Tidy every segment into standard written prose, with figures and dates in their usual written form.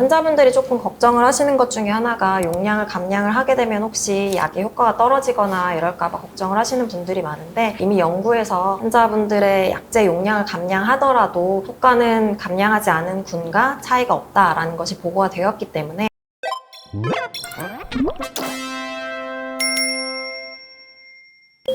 환자분들이 조금 걱정을 하시는 것 중에 하나가 용량을 감량을 하게 되면 혹시 약의 효과가 떨어지거나 이럴까봐 걱정을 하시는 분들이 많은데, 이미 연구에서 환자분들의 약제 용량을 감량하더라도 효과는 감량하지 않은 군과 차이가 없다라는 것이 보고가 되었기 때문에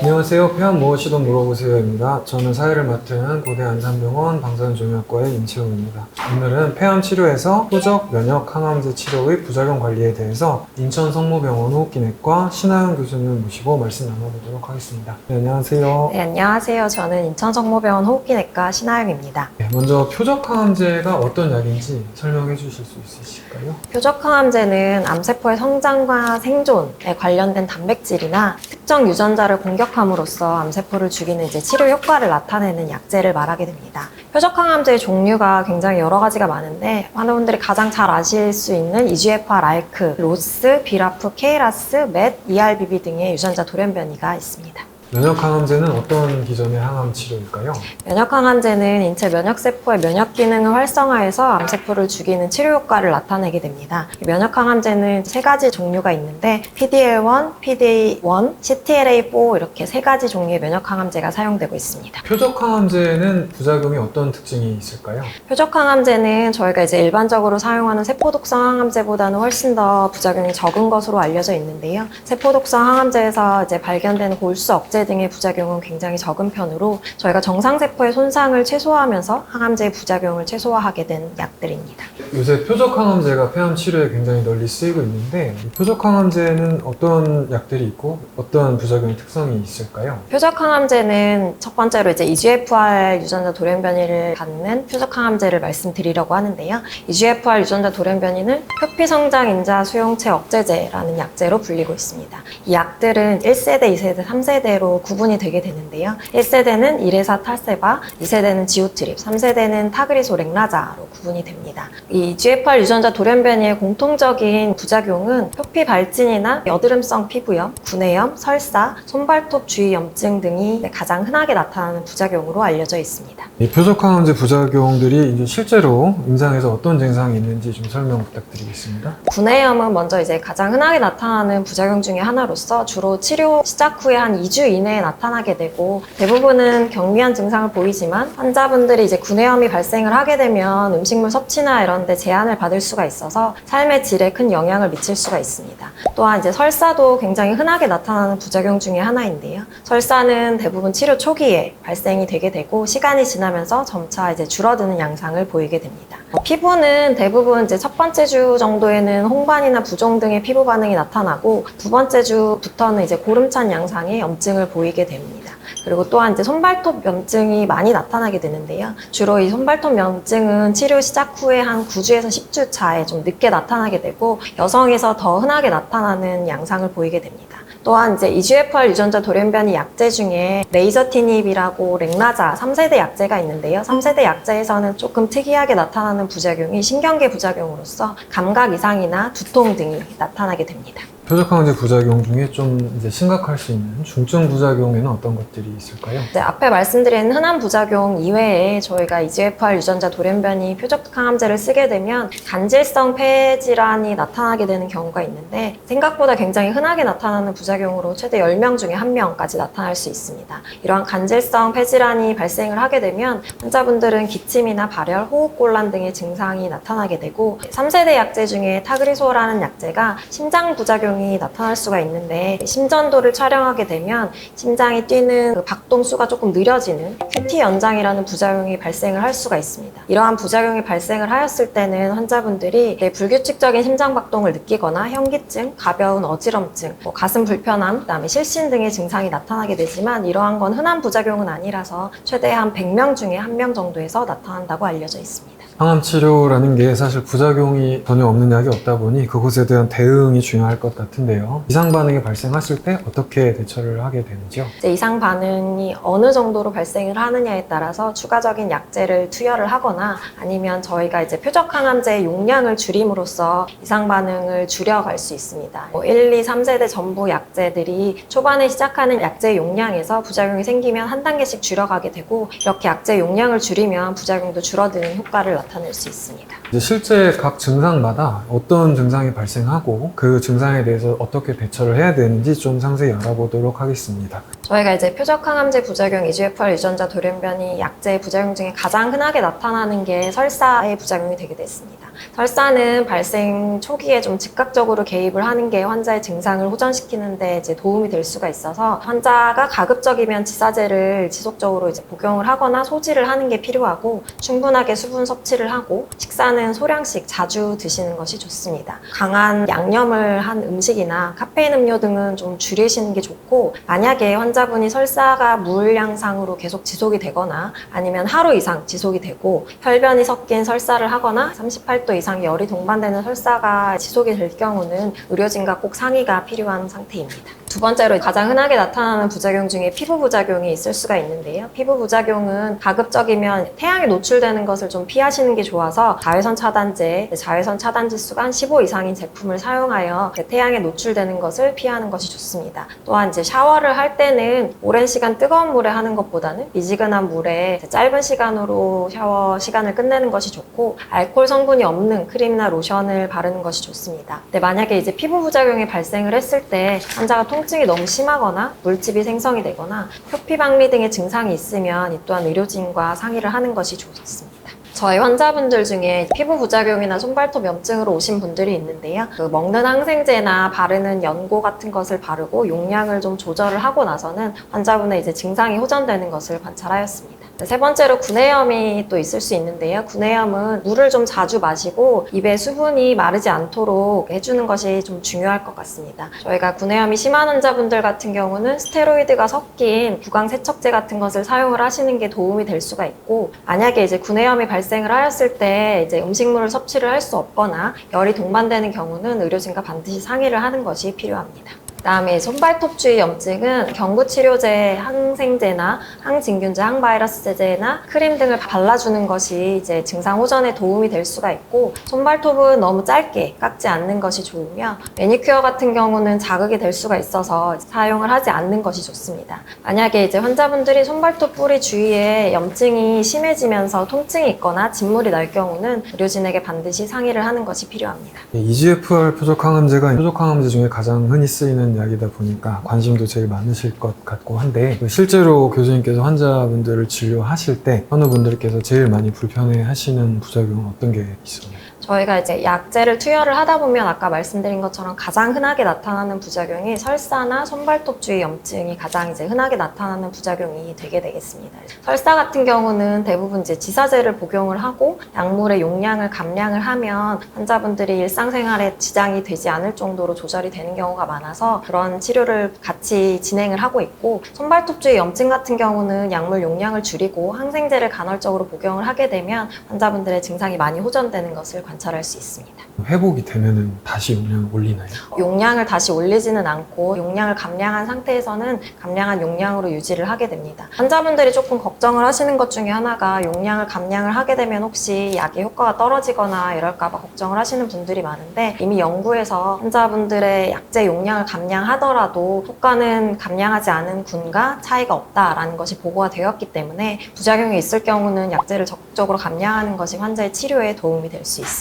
안녕하세요. 폐암 무엇이든 물어보세요입니다. 저는 사회를 맡은 고대 안산병원 방사선종양과의 임채웅입니다. 오늘은 폐암 치료에서 표적 면역 항암제 치료의 부작용 관리에 대해서 인천 성모병원 호흡기내과 신하영 교수님을 모시고 말씀 나눠보도록 하겠습니다. 네, 안녕하세요. 네, 안녕하세요. 저는 인천성모병원 호흡기내과 신하영입니다. 네, 먼저 표적 항암제가 어떤 약인지 설명해 주실 수 있으실까요? 표적항암제는 암세포의 성장과 생존에 관련된 단백질이나 특정 유전자를 공격함으로써 암세포를 죽이는 치료 효과를 나타내는 약제를 말하게 됩니다. 표적항암제의 종류가 굉장히 여러 가지가 많은데, 환자분들이 가장 잘 아실 수 있는 EGFR, ALK, 로스, 비라프, KRAS, MET, ERBB 등의 유전자 돌연변이가 있습니다. 면역 항암제는 어떤 기전의 항암 치료일까요? 면역항암제는 인체 면역세포의 면역 기능을 활성화해서 암세포를 죽이는 치료 효과를 나타내게 됩니다. 면역항암제는 세 가지 종류가 있는데 PDL1, PD-1, CTLA4 이렇게 세 가지 종류의 면역항암제가 사용되고 있습니다. 표적 항암제는 부작용이 어떤 특징이 있을까요? 표적항암제는 저희가 일반적으로 사용하는 세포독성 항암제보다는 훨씬 더 부작용이 적은 것으로 알려져 있는데요. 세포독성 항암제에서 발견되는 골수 억제 등의 부작용은 굉장히 적은 편으로 저희가 정상세포의 손상을 최소화하면서 항암제의 부작용을 최소화하게 된 약들입니다. 요새 표적 항암제가 폐암 치료에 굉장히 널리 쓰이고 있는데, 이 표적 항암제는 어떤 약들이 있고 어떤 부작용 특성이 있을까요? 표적항암제는 첫 번째로 EGFR 유전자 돌연변이를 갖는 표적항암제를 말씀드리려고 하는데요. EGFR 유전자 돌연변이는 표피성장인자 수용체 억제제라는 약제로 불리고 있습니다. 이 약들은 1세대, 2세대, 3세대로 구분이 되게 되는데요. 1세대는 이레사 탈세바, 2세대는 지오트립, 3세대는 타그리소 렉라자로 구분이 됩니다. 이 EGFR 유전자 돌연변이의 공통적인 부작용은 표피 발진이나 여드름성 피부염, 구내염, 설사, 손발톱 주위 염증 등이 가장 흔하게 나타나는 부작용으로 알려져 있습니다. 이 표적 항암제 부작용들이 이제 실제로 임상에서 어떤 증상이 있는지 좀 설명 부탁드리겠습니다. 구내염은 먼저 가장 흔하게 나타나는 부작용 중에 하나로서 주로 치료 시작 후에 한 2주 이내에 나타나게 되고, 대부분은 경미한 증상을 보이지만 환자분들이 구내염이 발생을 하게 되면 음식물 섭취나 이런 데 제한을 받을 수가 있어서 삶의 질에 큰 영향을 미칠 수가 있습니다. 또한 설사도 굉장히 흔하게 나타나는 부작용 중에 하나인데요. 설사는 대부분 치료 초기에 발생이 되게 되고 시간이 지나면서 점차 줄어드는 양상을 보이게 됩니다. 피부는 대부분 첫 번째 주 정도에는 홍반이나 부종 등의 피부 반응이 나타나고, 두 번째 주부터는 고름찬 양상의 염증을 보이게 됩니다. 그리고 또한 손발톱 염증이 많이 나타나게 되는데요. 주로 이 손발톱 염증은 치료 시작 후에 한 9주에서 10주 차에 좀 늦게 나타나게 되고, 여성에서 더 흔하게 나타나는 양상을 보이게 됩니다. 또한 EGFR 유전자 돌연변이 약제 중에 레이저티닙이라고 렉라자 3세대 약제가 있는데요. 3세대 약제에서는 조금 특이하게 나타나는 부작용이 신경계 부작용으로서 감각 이상이나 두통 등이 나타나게 됩니다. 표적 항암제 부작용 중에 좀 심각할 수 있는 중증 부작용에는 어떤 것들이 있을까요? 앞에 말씀드린 흔한 부작용 이외에 저희가 EGFR 유전자 돌연변이 표적 항암제를 쓰게 되면 간질성 폐 질환이 나타나게 되는 경우가 있는데, 생각보다 굉장히 흔하게 나타나는 부작용으로 최대 10명 중에 1명까지 나타날 수 있습니다. 이러한 간질성 폐 질환이 발생을 하게 되면 환자분들은 기침이나 발열, 호흡곤란 등의 증상이 나타나게 되고, 3세대 약제 중에 타그리소라는 약제가 심장 부작용이 나타날 수가 있는데, 심전도를 촬영하게 되면 심장이 뛰는 박동수가 조금 느려지는 QT 연장이라는 부작용이 발생을 할 수가 있습니다. 이러한 부작용이 발생을 하였을 때는 환자분들이 불규칙적인 심장박동을 느끼거나 현기증, 가벼운 어지럼증, 가슴 불편함, 그다음에 실신 등의 증상이 나타나게 되지만, 이러한 건 흔한 부작용은 아니라서 최대 한 100명 중에 1명 정도에서 나타난다고 알려져 있습니다. 항암 치료라는 게 사실 부작용이 전혀 없는 약이 없다 보니 그것에 대한 대응이 중요할 것 같은데요. 이상 반응이 발생했을 때 어떻게 대처를 하게 되는지요? 이상 반응이 어느 정도로 발생을 하느냐에 따라서 추가적인 약제를 투여를 하거나, 아니면 저희가 표적 항암제의 용량을 줄임으로써 이상 반응을 줄여갈 수 있습니다. 1, 2, 3세대 전부 약제들이 초반에 시작하는 약제 용량에서 부작용이 생기면 한 단계씩 줄여가게 되고, 이렇게 약제 용량을 줄이면 부작용도 줄어드는 효과를 나타납니다. 나타낼 수 있습니다. 이제 실제 각 증상마다 어떤 증상이 발생하고 그 증상에 대해서 어떻게 대처를 해야 되는지 좀 상세히 알아보도록 하겠습니다. 저희가 이제 표적항암제 부작용, EGFR 유전자 돌연변이 약제의 부작용 중에 가장 흔하게 나타나는 게 설사의 부작용이 되게 됐습니다. 설사는 발생 초기에 좀 즉각적으로 개입을 하는 게 환자의 증상을 호전시키는데 이제 도움이 될 수가 있어서 환자가 가급적이면 지사제를 지속적으로 이제 복용을 하거나 소지를 하는 게 필요하고 충분하게 수분 섭취를 하고 식사는 소량씩 자주 드시는 것이 좋습니다. 강한 양념을 한 음식이나 카페인 음료 등은 좀 줄이시는 게 좋고 만약에 환자분이 설사가 무을량상으로 계속 지속이 되거나 아니면 하루 이상 지속이 되고 혈변이 섞인 설사를 하거나 38도 이상 열이 동반되는 설사가 지속이 될 경우는 의료진과 꼭 상의가 필요한 상태입니다. 두 번째로 가장 흔하게 나타나는 부작용 중에 피부 부작용이 있을 수가 있는데요. 피부 부작용은 가급적이면 태양에 노출되는 것을 좀 피하시는 게 좋아서 자외선 차단제, 자외선 차단 지수가 한 15 이상인 제품을 사용하여 태양에 노출되는 것을 피하는 것이 좋습니다. 또한 이제 샤워를 할 때는 오랜 시간 뜨거운 물에 하는 것보다는 미지근한 물에 짧은 시간으로 샤워 시간을 끝내는 것이 좋고 알코올 성분이 없는 크림이나 로션을 바르는 것이 좋습니다. 근데 만약에 이제 피부 부작용이 발생을 했을 때 환자가 통증이 너무 심하거나 물집이 생성이 되거나 표피박리 등의 증상이 있으면 이 또한 의료진과 상의를 하는 것이 좋습니다. 저희 환자분들 중에 피부 부작용이나 손발톱 염증으로 오신 분들이 있는데요. 먹는 항생제나 바르는 연고 같은 것을 바르고 용량을 좀 조절을 하고 나서는 환자분의 이제 증상이 호전되는 것을 관찰하였습니다. 세 번째로 구내염이 또 있을 수 있는데요. 구내염은 물을 좀 자주 마시고 입에 수분이 마르지 않도록 해주는 것이 좀 중요할 것 같습니다. 저희가 구내염이 심한 환자분들 같은 경우는 스테로이드가 섞인 구강세척제 같은 것을 사용을 하시는 게 도움이 될 수가 있고 만약에 이제 구내염이 발생을 하였을 때 이제 음식물을 섭취를 할 수 없거나 열이 동반되는 경우는 의료진과 반드시 상의를 하는 것이 필요합니다. 그다음에 손발톱 주위 염증은 경구치료제, 항생제나 항진균제, 항바이러스제나 크림 등을 발라주는 것이 이제 증상 호전에 도움이 될 수가 있고 손발톱은 너무 짧게 깎지 않는 것이 좋으며 매니큐어 같은 경우는 자극이 될 수가 있어서 사용을 하지 않는 것이 좋습니다. 만약에 이제 환자분들이 손발톱 뿌리 주위에 염증이 심해지면서 통증이 있거나 진물이 날 경우는 의료진에게 반드시 상의를 하는 것이 필요합니다. EGFR 표적항암제가 표적항암제 중에 가장 흔히 쓰이는 약이다 보니까 관심도 제일 많으실 것 같고 한데 실제로 교수님께서 환자분들을 진료하실 때 어느 분들께서 제일 많이 불편해 하시는 부작용은 어떤 게 있어요? 저희가 이제 약제를 투여를 하다 보면 아까 말씀드린 것처럼 가장 흔하게 나타나는 부작용이 설사나 손발톱 주위 염증이 가장 이제 흔하게 나타나는 부작용이 되게 되겠습니다. 설사 같은 경우는 대부분 이제 지사제를 복용을 하고 약물의 용량을 감량을 하면 환자분들이 일상생활에 지장이 되지 않을 정도로 조절이 되는 경우가 많아서 그런 치료를 같이 진행을 하고 있고 손발톱 주위 염증 같은 경우는 약물 용량을 줄이고 항생제를 간헐적으로 복용을 하게 되면 환자분들의 증상이 많이 호전되는 것을 관찰할 수 있습니다. 회복이 되면은 다시 용량을 올리나요? 용량을 다시 올리지는 않고 용량을 감량한 상태에서는 감량한 용량으로 유지를 하게 됩니다. 환자분들이 조금 걱정을 하시는 것 중에 하나가 용량을 감량을 하게 되면 혹시 약의 효과가 떨어지거나 이럴까 봐 걱정을 하시는 분들이 많은데 이미 연구에서 환자분들의 약제 용량을 감량하더라도 효과는 감량하지 않은 군과 차이가 없다라는 것이 보고가 되었기 때문에 부작용이 있을 경우는 약제를 적극적으로 감량하는 것이 환자의 치료에 도움이 될 수 있습니다.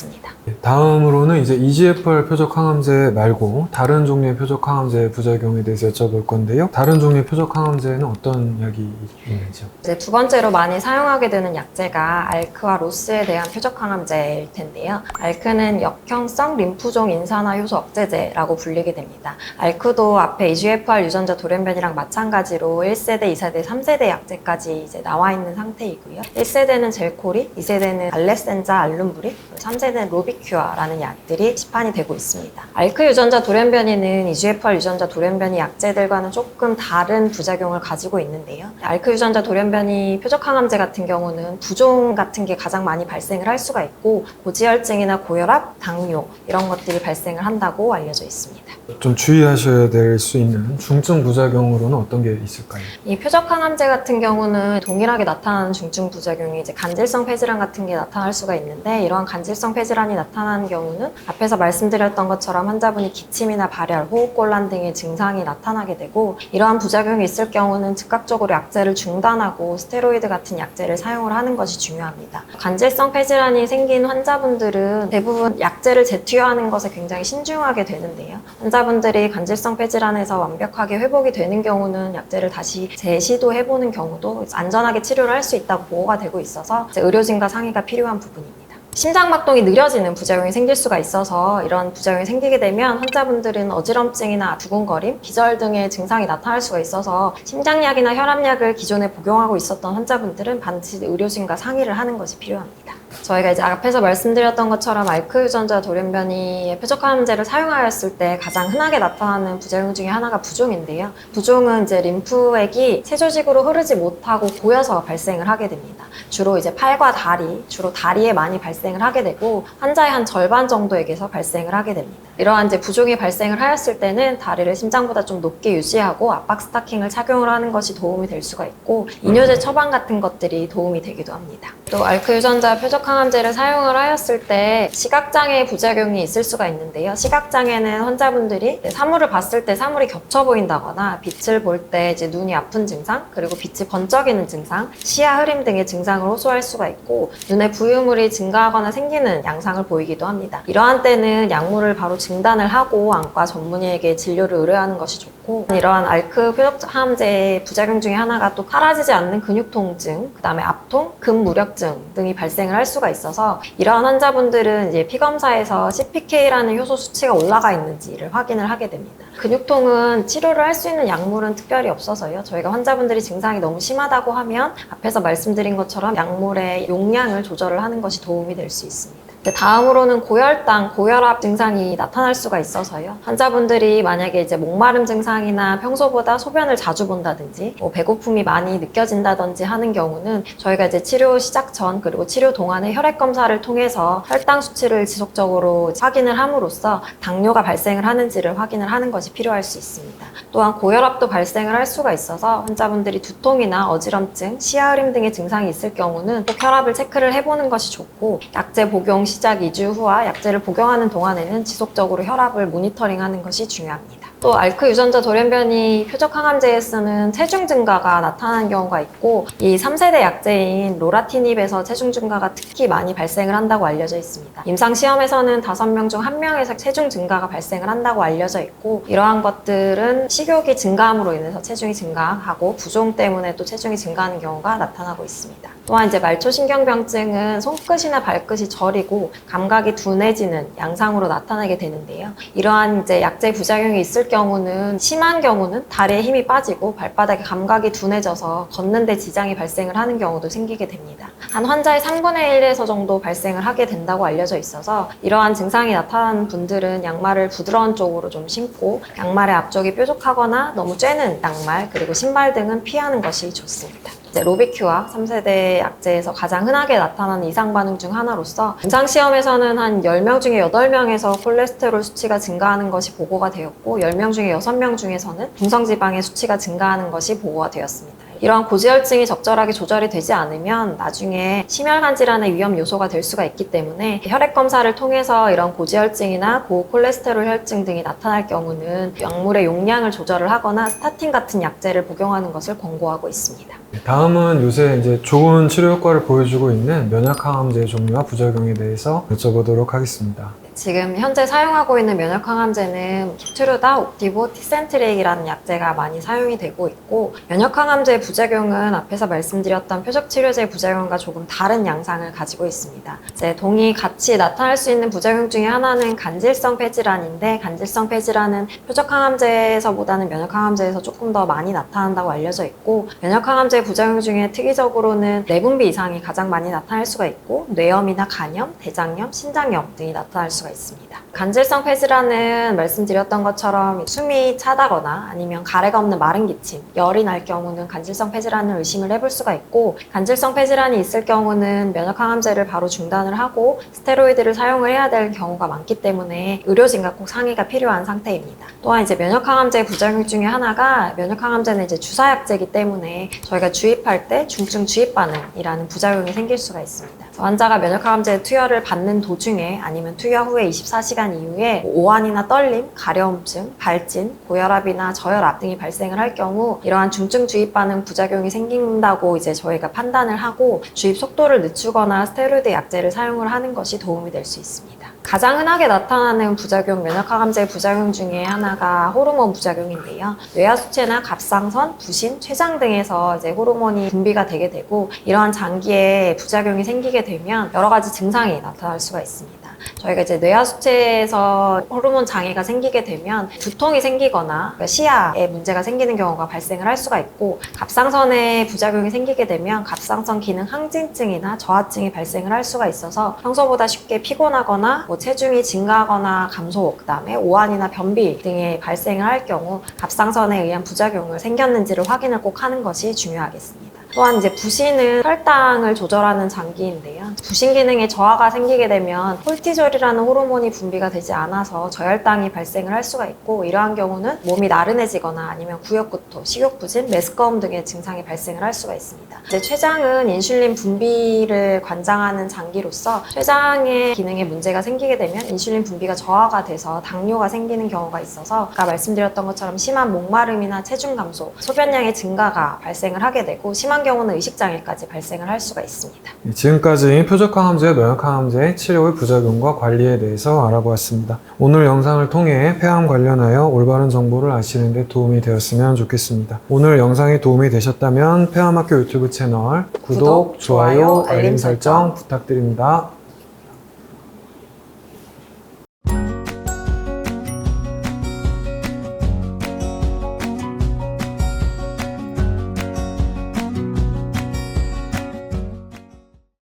다음으로는 이제 EGFR 표적항암제 말고 다른 종류의 표적항암제 부작용에 대해서 여쭤볼 건데요. 다른 종류의 표적항암제는 어떤 약이 있는지요? 이제 두 번째로 많이 사용하게 되는 약제가 알크와 로스에 대한 표적항암제일 텐데요. 알크는 역형성 림프종 인산화 효소 억제제라고 불리게 됩니다. 알크도 앞에 EGFR 유전자 돌연변이랑 마찬가지로 1세대, 2세대, 3세대 약제까지 이제 나와 있는 상태이고요. 1세대는 젤코리, 2세대는 알레센자, 알룸브릭, 3세대는 로비큐아라는 약들이 시판이 되고 있습니다. 알크 유전자 돌연변이는 EGFR 유전자 돌연변이 약제들과는 조금 다른 부작용을 가지고 있는데요. 알크 유전자 돌연변이 표적항암제 같은 경우는 부종 같은 게 가장 많이 발생을 할 수가 있고 고지혈증이나 고혈압, 당뇨 이런 것들이 발생을 한다고 알려져 있습니다. 좀 주의하셔야 될 수 있는 중증 부작용으로는 어떤 게 있을까요? 이 표적항암제 같은 경우는 동일하게 나타나는 중증 부작용이 이제 간질성 폐질환 같은 게 나타날 수가 있는데 이러한 간질성 폐질환이 나타나는 경우는 앞에서 말씀드렸던 것처럼 환자분이 기침이나 발열, 호흡곤란 등의 증상이 나타나게 되고, 이러한 부작용이 있을 경우는 즉각적으로 약제를 중단하고 스테로이드 같은 약제를 사용을 하는 것이 중요합니다. 간질성 폐질환이 생긴 환자분들은 대부분 약제를 재투여하는 것에 굉장히 신중하게 되는데요. 환자분들이 간질성 폐질환에서 완벽하게 회복이 되는 경우는 약제를 다시 재시도해보는 경우도 안전하게 치료를 할 수 있다고 보고가 되고 있어서 의료진과 상의가 필요한 부분입니다. 심장박동이 느려지는 부작용이 생길 수가 있어서 이런 부작용이 생기게 되면 환자분들은 어지럼증이나 두근거림, 기절 등의 증상이 나타날 수가 있어서 심장약이나 혈압약을 기존에 복용하고 있었던 환자분들은 반드시 의료진과 상의를 하는 것이 필요합니다. 저희가 이제 앞에서 말씀드렸던 것처럼 알크 유전자 돌연변이의 표적항암제를 사용하였을 때 가장 흔하게 나타나는 부작용 중에 하나가 부종인데요. 부종은 이제 림프액이 세조직으로 흐르지 못하고 고여서 발생을 하게 됩니다. 주로 이제 팔과 다리, 주로 다리에 많이 발생을 하게 되고 환자의 한 절반 정도에게서 발생을 하게 됩니다. 이러한 이제 부종이 발생을 하였을 때는 다리를 심장보다 좀 높게 유지하고 압박 스타킹을 착용을 하는 것이 도움이 될 수가 있고, 이뇨제 처방 같은 것들이 도움이 되기도 합니다. 또 알크 유전자 표적항암제를 사용을 하였을 때 시각장애 부작용이 있을 수가 있는데요. 시각장애는 환자분들이 사물을 봤을 때 사물이 겹쳐 보인다거나 빛을 볼 때 이제 눈이 아픈 증상, 그리고 빛이 번쩍이는 증상, 시야 흐림 등의 증상을 호소할 수가 있고, 눈에 부유물이 증가하거나 생기는 양상을 보이기도 합니다. 이러한 때는 약물을 바로 중단을 하고 안과 전문의에게 진료를 의뢰하는 것이 좋고, 이러한 알크 표적항암제의 부작용 중에 하나가 또 사라지지 않는 근육통증, 그 다음에 압통, 근무력증 등이 발생을 할 수가 있어서 이러한 환자분들은 이제 피검사에서 CPK라는 효소 수치가 올라가 있는지를 확인을 하게 됩니다. 근육통은 치료를 할 수 있는 약물은 특별히 없어서요. 저희가 환자분들이 증상이 너무 심하다고 하면 앞에서 말씀드린 것처럼 약물의 용량을 조절을 하는 것이 도움이 될 수 있습니다. 다음으로는 고혈당, 고혈압 증상이 나타날 수가 있어서요. 환자분들이 만약에 이제 목마름 증상이나 평소보다 소변을 자주 본다든지 배고픔이 많이 느껴진다든지 하는 경우는 저희가 이제 치료 시작 전 그리고 치료 동안에 혈액 검사를 통해서 혈당 수치를 지속적으로 확인을 함으로써 당뇨가 발생을 하는지를 확인을 하는 것이 필요할 수 있습니다. 또한 고혈압도 발생을 할 수가 있어서 환자분들이 두통이나 어지럼증, 시야 흐림 등의 증상이 있을 경우는 꼭 혈압을 체크를 해보는 것이 좋고, 약제 복용 시작 2주 후와 약제를 복용하는 동안에는 지속적으로 혈압을 모니터링하는 것이 중요합니다. 또 알크 유전자 돌연변이 표적항암제에서는 체중 증가가 나타나는 경우가 있고, 이 3세대 약제인 로라티닙에서 체중 증가가 특히 많이 발생을 한다고 알려져 있습니다. 임상시험에서는 5명 중 1명에서 체중 증가가 발생을 한다고 알려져 있고, 이러한 것들은 식욕이 증가함으로 인해서 체중이 증가하고 부종 때문에 또 체중이 증가하는 경우가 나타나고 있습니다. 또한 이제 말초신경병증은 손끝이나 발끝이 저리고 감각이 둔해지는 양상으로 나타나게 되는데요. 이러한 이제 약제 부작용이 있을 경우는 심한 경우는 다리에 힘이 빠지고 발바닥에 감각이 둔해져서 걷는 데 지장이 발생을 하는 경우도 생기게 됩니다. 한 환자의 3분의 1에서 정도 발생을 하게 된다고 알려져 있어서 이러한 증상이 나타나는 분들은 양말을 부드러운 쪽으로 좀 신고, 양말의 앞쪽이 뾰족하거나 너무 쬐는 양말, 그리고 신발 등은 피하는 것이 좋습니다. 로비큐와 3세대 약제에서 가장 흔하게 나타나는 이상 반응 중 하나로서 임상시험에서는 한 10명 중에 8명에서 콜레스테롤 수치가 증가하는 것이 보고가 되었고, 10명 중에 6명 중에서는 중성지방의 수치가 증가하는 것이 보고가 되었습니다. 이러한 고지혈증이 적절하게 조절이 되지 않으면 나중에 심혈관 질환의 위험 요소가 될 수가 있기 때문에 혈액 검사를 통해서 이런 고지혈증이나 고콜레스테롤 혈증 등이 나타날 경우는 약물의 용량을 조절을 하거나 스타틴 같은 약제를 복용하는 것을 권고하고 있습니다. 다음은 요새 이제 좋은 치료 효과를 보여주고 있는 면역항암제의 종류와 부작용에 대해서 여쭤보도록 하겠습니다. 지금 현재 사용하고 있는 면역항암제는 키트루다, 옵티보, 티센트릭이라는 약제가 많이 사용이 되고 있고, 면역항암제의 부작용은 앞에서 말씀드렸던 표적치료제의 부작용과 조금 다른 양상을 가지고 있습니다. 이제 동이 같이 나타날 수 있는 부작용 중에 하나는 간질성 폐질환인데, 간질성 폐질환은 표적항암제에서보다는 면역항암제에서 조금 더 많이 나타난다고 알려져 있고, 면역항암제 부작용 중에 특이적으로는 내분비 이상이 가장 많이 나타날 수가 있고, 뇌염이나 간염, 대장염, 신장염 등이 나타날 수가 있습니다. 간질성 폐질환은 말씀드렸던 것처럼 숨이 차다거나 아니면 가래가 없는 마른 기침, 열이 날 경우는 간질성 폐질환을 의심을 해볼 수가 있고, 간질성 폐질환이 있을 경우는 면역항암제를 바로 중단을 하고 스테로이드를 사용을 해야 될 경우가 많기 때문에 의료진과 꼭 상의가 필요한 상태입니다. 또한 이제 면역항암제 부작용 중에 하나가, 면역항암제는 이제 주사약제이기 때문에 저희가 주입할 때 중증 주입 반응이라는 부작용이 생길 수가 있습니다. 환자가 면역항암제 투여를 받는 도중에 아니면 투여 후에 24시간 이후에 오한이나 떨림, 가려움증, 발진, 고혈압이나 저혈압 등이 발생을 할 경우 이러한 중증 주입 반응 부작용이 생긴다고 이제 저희가 판단을 하고 주입 속도를 늦추거나 스테로이드 약제를 사용을 하는 것이 도움이 될 수 있습니다. 가장 흔하게 나타나는 부작용, 면역항암제 부작용 중에 하나가 호르몬 부작용인데요. 뇌하수체나 갑상선, 부신, 췌장 등에서 이제 호르몬이 분비가 되게 되고 이러한 장기에 부작용이 생기게 되면 여러 가지 증상이 나타날 수가 있습니다. 저희가 이제 뇌하수체에서 호르몬 장애가 생기게 되면 두통이 생기거나 시야에 문제가 생기는 경우가 발생을 할 수가 있고 갑상선에 부작용이 생기게 되면 갑상선 기능 항진증이나 저하증이 발생을 할 수가 있어서 평소보다 쉽게 피곤하거나 체중이 증가하거나 감소, 그다음에 오한이나 변비 등의 발생을 할 경우 갑상선에 의한 부작용을 생겼는지를 확인을 꼭 하는 것이 중요하겠습니다. 또한 이제 부신은 혈당을 조절하는 장기인데요. 부신 기능에 저하가 생기게 되면 콜티졸이라는 호르몬이 분비가 되지 않아서 저혈당이 발생을 할 수가 있고 이러한 경우는 몸이 나른해지거나 아니면 구역구토, 식욕부진, 메스꺼움 등의 증상이 발생을 할 수가 있습니다. 이제 췌장은 인슐린 분비를 관장하는 장기로서 췌장의 기능에 문제가 생기게 되면 인슐린 분비가 저하가 돼서 당뇨가 생기는 경우가 있어서 아까 말씀드렸던 것처럼 심한 목마름이나 체중 감소, 소변량의 증가가 발생을 하게 되고 심한 경우는 의식장애까지 발생을 할 수가 있습니다. 지금까지 표적항암제, 면역항암제 치료의 부작용과 관리에 대해서 알아보았습니다. 오늘 영상을 통해 폐암 관련하여 올바른 정보를 아시는 데 도움이 되었으면 좋겠습니다. 오늘 영상이 도움이 되셨다면 폐암학교 유튜브 채널 구독, 좋아요, 알림 설정 부탁드립니다.